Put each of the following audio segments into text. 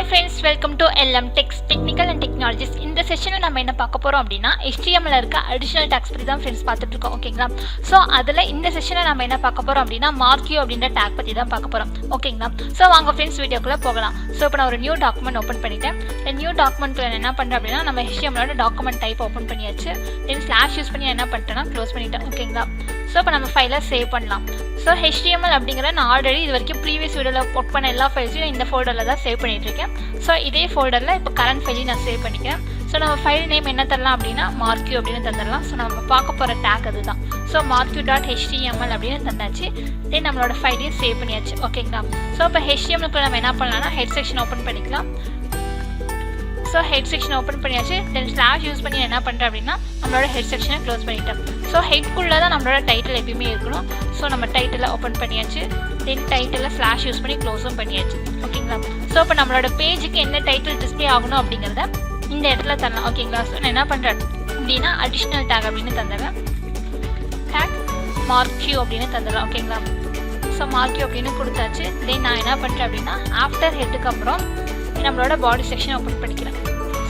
friends, welcome to Lmtechs Technical and Technologies. இந்த செஷன்ல நம்ம என்ன பார்க்க போறோம் அப்படினா HTML ல இருக்க additional tags பத்தி தான் फ्रेंड्स பார்த்துட்டு இருக்கோம். ஓகேங்களா? சோ அதுல இந்த செஷன்ல நம்ம என்ன பார்க்க போறோம் அப்படினா marquee அப்படிங்கற tag பத்தி தான் பார்க்க போறோம். ஓகேங்களா? சோ வாங்க फ्रेंड्स வீடியோக்குள்ள போகலாம். சோ இப்போ நான் ஒரு நியூ டாக்குமெண்ட் ஓபன் பண்ணிட்டேன். இந்த நியூ டாக்குமெண்ட்ல என்ன பண்றேன் அப்படினா நம்ம HTML ஓட டாக்குமெண்ட் டைப் ஓபன் பண்ணியாச்சு. தென் ஸ்லாஷ் யூஸ் பண்ணி என்ன பண்ணிட்டேனா க்ளோஸ் பண்ணிட்டேன். ஓகேங்களா? சோ இப்போ நம்ம ஃபைலை சேவ் பண்ணலாம். சோ HTML அப்படிங்கற நான் ஆல்ரெடி இது வரைக்கும் ப்ரீவியஸ் வீடியோல ஒர்க் பண்ண எல்லா ஃபைல்ஸையும் இந்த ஃபோல்டர்ல தான் சேவ் பண்ணிட்டு இருக்கேன். சோ இதே ஃபோல்டர்ல இப்போ கரண்ட் ஃபைலை நான் சேவ் பண்ணிக்கிறேன். சோ நம்ம ஃபைல் நேம் என்ன தரலாம் அப்படினா marquee அப்படினு தந்தறலாம். சோ நம்ம பார்க்க போற டாக் அதுதான். சோ marquee.html அப்படினு தந்தாச்சு. தென் நம்மளோட ஃபைலை சேவ் பண்ணியாச்சு. ஓகேங்களா? சோ இப்போ HTML க்கு நம்ம என்ன பண்ணலாம்னா ஹெட் செக்ஷன் ஓபன் பண்ணிக்கலாம். சோ ஹெட் செக்ஷன் ஓபன் பண்ணியாச்சு. தென் ஸ்லாஷ் யூஸ் பண்ணி என்ன பண்றேன் அப்படினா நம்மளோட ஹெட் செக்ஷனை க்ளோஸ் பண்ணிட்டேன். சோ ஹெட் குள்ள தான் நம்மளோட டைட்டில் எப்பவுமே இருக்கணும். சோ நம்ம டைட்டிலை ஓபன் பண்ணியாச்சு. தென் டைட்டிலை ஸ்லாஷ் யூஸ் பண்ணி க்ளோஸும் பண்ணியாச்சு. ஓகேங்களா? சோ இப்போ நம்மளோட பேஜுக்கு என்ன டைட்டில் டிஸ்ப்ளே ஆகணும் அப்படிங்கறத இந்த இடத்துல தரலாம். ஓகேங்களா? சோ நான் என்ன பண்றேன் அப்படினா அடிஷனல் டாக் அப்படினு தந்தறேன். டாக் marquee அப்படினு தந்தறேன். ஓகேங்களா? சோ marquee அப்படினு கொடுத்தாச்சு. தென் நான் என்ன பண்றேன் அப்படினா ஆஃப்டர் ஹெட்க்கு அப்புறம் நம்மளோட பாடி செக்ஷன் ஓபன் பண்ணிக்கிறேன்.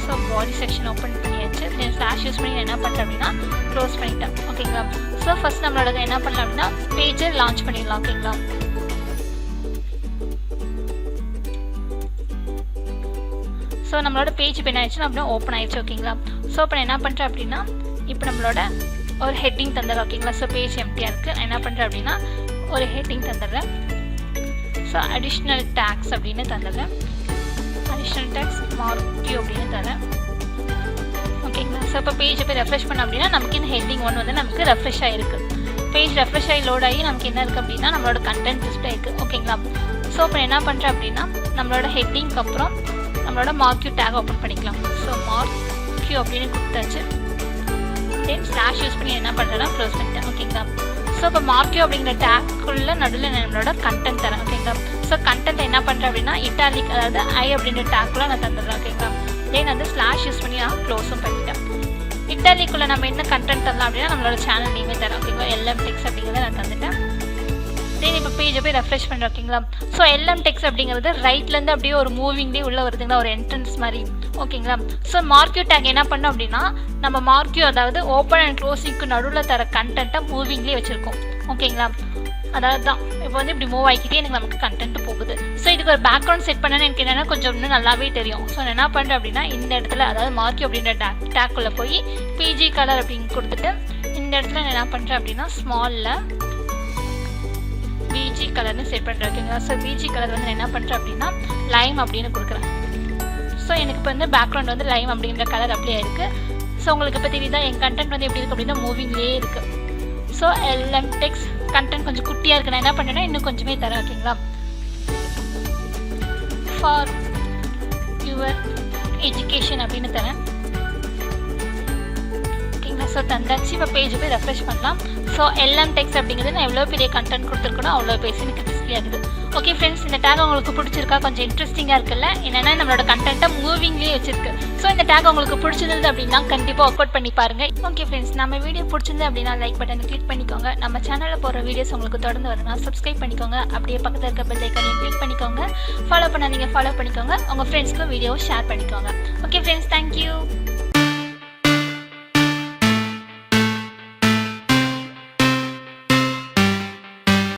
சோ பாடி செக்ஷன் ஓபன் பண்ணியாச்சு. தென் ஸ்லாஷ் யூஸ் பண்ணி என்ன பண்றேன் அப்படினா க்ளோஸ் பண்ணிட்டேன். ஓகேங்களா? சோ ஃபர்ஸ்ட் நம்மளோட என்ன பண்ணலாம் அப்படினா பேஜை லான்ச் பண்ணிடலாம். ஓகேங்களா? சோ நம்மளோட பேஜ் இப்போ என்ன ஆயிடுச்சுன்னா அப்படியே ஓப்பன் ஆயிடுச்சு. ஓகேங்களா? சோ இப்போ நான் என்ன பண்றேன் அப்படினா இப்போ நம்மளோட ஒரு ஹெட்டிங் தந்துடுறேன். ஓகேங்களா? சோ பேஜ் எம்டியா இருக்கு. நான் என்ன பண்றேன் அப்படினா ஒரு ஹெட்டிங் தந்துடுறேன். சோ அடிஷனல் டாக்ஸ் அப்படின்னு தந்துடுறேன். அடிஷனல் டாக்ஸ் marquee அப்படின்னு தரேன். ஓகேங்களா? ஸோ இப்போ பேஜ் போய் ரெஃப்ரெஷ் பண்ண அப்படின்னா நமக்கு இந்த ஹெட்டிங் ஒன் வந்து நமக்கு ரெஃப்ரெஷ் ஆகிருக்கு. பேஜ் ரெஃப்ரெஷ் ஆகி லோட் ஆகி நமக்கு என்ன இருக்குது அப்படின்னா நம்மளோட கண்டென்ட் டிஸ்ப்ளே இருக்குது. ஓகேங்களா? ஸோ இப்போ என்ன பண்ணுறேன் அப்படின்னா நம்மளோட ஹெட்டிங்க்கு அப்புறம் நம்மளோட marquee டேக் ஓப்பன் பண்ணிக்கலாம். ஸோ marquee அப்படின்னு கொடுத்தாச்சு. தென் ஸ்லாஷ் யூஸ் பண்ணி என்ன பண்ணுறேன்னா க்ளோஸ் பண்ணிட்டேன். ஓகேங்களா? ஸோ இப்போ marquee அப்படிங்கிற டேக்குள்ள நடுவில் நம்மளோட கண்டென்ட் தரேன். ஓகேங்களா? ஸோ கண்டென்ட் என்ன பண்ணுறேன் அப்படின்னா இட்டாலிக் அதாவது ஐ அப்படின்ற டேக்குள்ள நான் தந்துடுறேன். ஓகேங்களா? தென் வந்து ஸ்லாஷ் யூஸ் பண்ணி நான் க்ளோஸும் பண்ணிட்டேன். இட்டாலிக்குள்ளே நம்ம என்ன கண்டென்ட் தரலாம் அப்படின்னா நம்மளோட சேனல் நேமே தரேன். ஓகேங்களா? Lmtechs அப்படிங்கிறத நான் தந்துட்டேன். தென் இப்போ பேஜை போய் ரெஃப்ரெஷ் பண்ணுறேன். ஓகேங்களா? ஸோ Lmtechs அப்படிங்கிறது ரைட்லேருந்து அப்படியே ஒரு மூவிங்லேயே உள்ளே வருதுங்களா ஒரு என்ட்ரன்ஸ் மாதிரி. ஓகேங்களா? ஸோ marquee டேக் என்ன பண்ணோம் அப்படின்னா நம்ம marquee அதாவது ஓப்பன் அண்ட் க்ளோசிங்க்கு நடுவில் தர கண்டென்ட்டை மூவிங்லேயே வச்சுருக்கோம். ஓகேங்களா? அதாவது தான் இப்போ வந்து இப்படி மூவ் ஆகிக்கிட்டே எனக்கு நமக்கு கண்டென்ட் போகுது. ஸோ இதுக்கு ஒரு பேக்ரவுண்ட் செட் பண்ணேன்னு எனக்கு என்னென்னா கொஞ்சம் இன்னும் நல்லாவே தெரியும். ஸோ நான் என்ன பண்ணுறேன் அப்படின்னா இந்த இடத்துல அதாவது marquee அப்படின்ற டேக்குள்ளே போய் பிஜி கலர் அப்படின்னு கொடுத்துட்டு இந்த இடத்துல நான் என்ன பண்ணுறேன் அப்படின்னா ஸ்மாலில் பிஜி கலர்னு செட் பண்ணுறேன். ஓகேங்களா? ஸோ பிஜி கலர் வந்து நான் என்ன பண்ணுறேன் அப்படின்னா லைம் அப்படின்னு கொடுக்குறேன். ஸோ எனக்கு இப்போ வந்து பேக்ரவுண்ட் வந்து லைம் அப்படிங்கிற கலர் அப்படியே இருக்குது. ஸோ உங்களுக்கு இப்போ தெரியுதா என் கண்டென்ட் வந்து எப்படி இருக்குது அப்படின்னா மூவிங்லேயே இருக்குது. ஸோ Lmtechs கண்டென்ட் கொஞ்சம் குட்டியாக இருக்குது. நான் என்ன பண்ணேன்னா இன்னும் கொஞ்சமே தரேன். ஓகேங்களா? ஃபார் யுவர் எஜுகேஷன் அப்படின்னு தரேன். ஓகேங்களா? ஸோ தந்தாச்சு. இப்போ பேஜ் போய் ரெஃப்ரெஷ் பண்ணலாம். ஸோ Lmtechs அப்படிங்கிறது நான் எவ்வளோ பெரிய கண்டென்ட் கொடுத்துருக்கணும் அவ்வளோ பேசி எனக்கு டிஸ்பிளே ஆகுது. ஓகே ஃப்ரெண்ட்ஸ், இந்த டேக் உங்களுக்கு பிடிச்சிருக்கா? கொஞ்சம் இன்ட்ரெஸ்டிங்காக இருக்குல்ல? என்னென்னா நம்மளோட கண்டென்ட்டை மூவிங்லேயே வச்சிருக்கு. ஸோ இந்த டேக் உங்களுக்கு பிடிச்சிருந்தது அப்படின்னா கண்டிப்பாக ஒர்க் அவுட் பண்ணி பாருங்கள். ஓகே ஃப்ரெண்ட்ஸ், நம்ம வீடியோ பிடிச்சிருந்தது அப்படின்னா லைக் பட்டனை கிளிக் பண்ணிக்கோங்க. நம்ம சேனலில் போகிற வீடியோஸ் உங்களுக்கு தொடர்ந்து வரணும் சப்ஸ்கிரைப் பண்ணிக்கோங்க. அப்படியே பக்கத்தில் இருக்க பெல் ஐக்கானையும் கிளிக் பண்ணிக்கோங்க. ஃபாலோ பண்ணாதீங்க, ஃபாலோ பண்ணிக்கோங்க. உங்கள் ஃப்ரெண்ட்ஸ்க்கு வீடியோவை ஷேர் பண்ணிக்கோங்க. Okay friends, thank you.